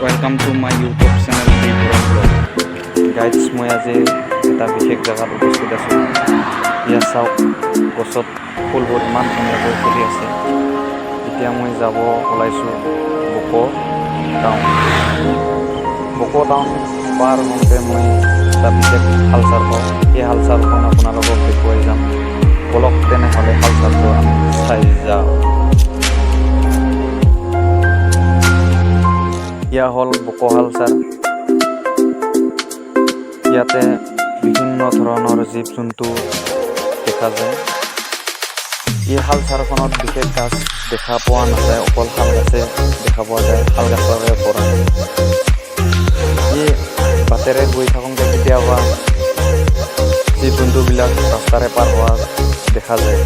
Welcome to my YouTube channel Tripura Vlog. Guys, মই আজি এটা বিশেষ জায়গাত উপস্থিত আছো। ইয়া চাওক গছত ফুলবোৰ ইমান ধুনীয়াকৈ ফুলি আছে। এতিয়া মই যাব ওলাইছো বকো টাউন। বকো টাউন পাৰ হওঁতে মই এটা বিশেষ হালচাল পাওঁ। এই হালচালখন আপোনালোকক দেখুৱাই যাম। বলক তেনেহ'লে হালচালটো আমি চাই যাওঁ। ইয়া হ'ল বকো হালচাল। ইয়াতে বিভিন্ন ধৰণৰ জীৱ জন্তু দেখা যায়। এই হালচালখনত বিশেষ গাছ দেখা পোৱা নাযায়, অকল শাল গাছে দেখা পোৱা যায়, শাল গাছৰে পৰা। এই বাটেৰে গৈ থাকোঁতে কেতিয়াবা জীৱ জন্তুবিলাক ৰাস্তাৰে পাৰ হোৱা দেখা যায়।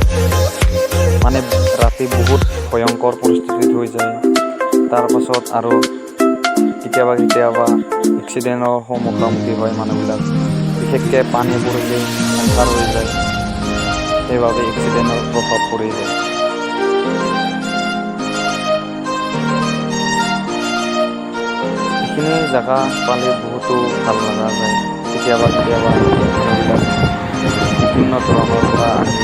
মানে ৰাতি বহুত ভয়ংকৰ পৰিস্থিতি হৈ যায়। তাৰ পাছত আৰু কেতিয়াবা এক্সিডেণ্টৰ মুখামুখি হয় মানুহবিলাক। বিশেষকৈ পানী পৰিলে এন্ধাৰ হৈ যায়, সেইবাবে এক্সিডেণ্টৰ প্ৰভাৱ পৰি যায়। এইখিনি জেগা পালে বহুতো ভাল লগা যায়। কেতিয়াবা মানুহবিলাক বিভিন্ন ধৰণৰ পৰা আহি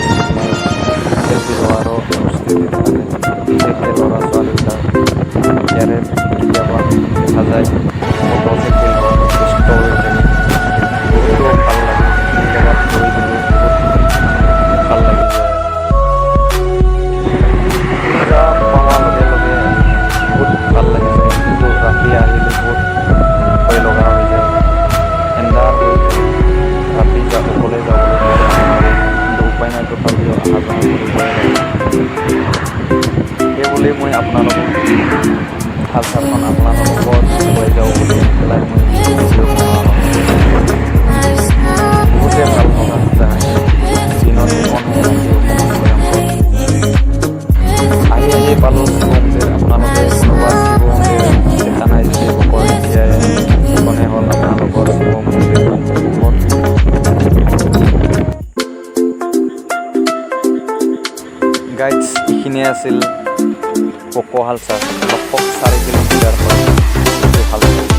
চেলফি লোৱাৰো পৰিস্থিতি থাকে। বিশেষকৈ ল'ৰা ছোৱালীবিলাক ইয়াৰে কেতিয়াবা দেখা যায় ফটো চেলফি লোৱাত ব্যস্ত হৈ থাকে। বহুতো ভাল লাগে, এই জেগাত গৈ কিনে বহুত ভাল লাগি যায়। এইখিনি জেগা পোৱাৰ লগে লগে বহুত ভাল লাগি যায়, কিন্তু ৰাতি আহিলে বহুত ভয় লগা হৈ যায়। এন্ধাৰ হৈ যায়, ৰাতি অকলে যাবলৈ নোৱাৰে, কিন্তু উপায় নাই, তথাপিও অহা যোৱা কৰিবই লাগে। সেইবুলি মই আপোনালোকক হালচালখন আপোনালোকৰ লৈ যাওঁ বুলি পেলাই মই ভিডিঅ' বনোৱা নহয়। বহুতে ভাল লগা যায়। দিনত ইমান ৰাতি অকণমান ভয়ংকৰ আহি পালোঁ শিৱ মন্দিৰ। আপোনালোকে কোনোবা শিৱ মন্দিৰ দেখা নাই যদি বকৰ এতিয়াই এইখনেই হ'ল আপোনালোকৰ শিৱ মন্দিৰ বকৰ। গাইডছ এইখিনিয়ে আছিল বকো হালচাল। 4 কিলোমিটাৰ হয় হালচাল।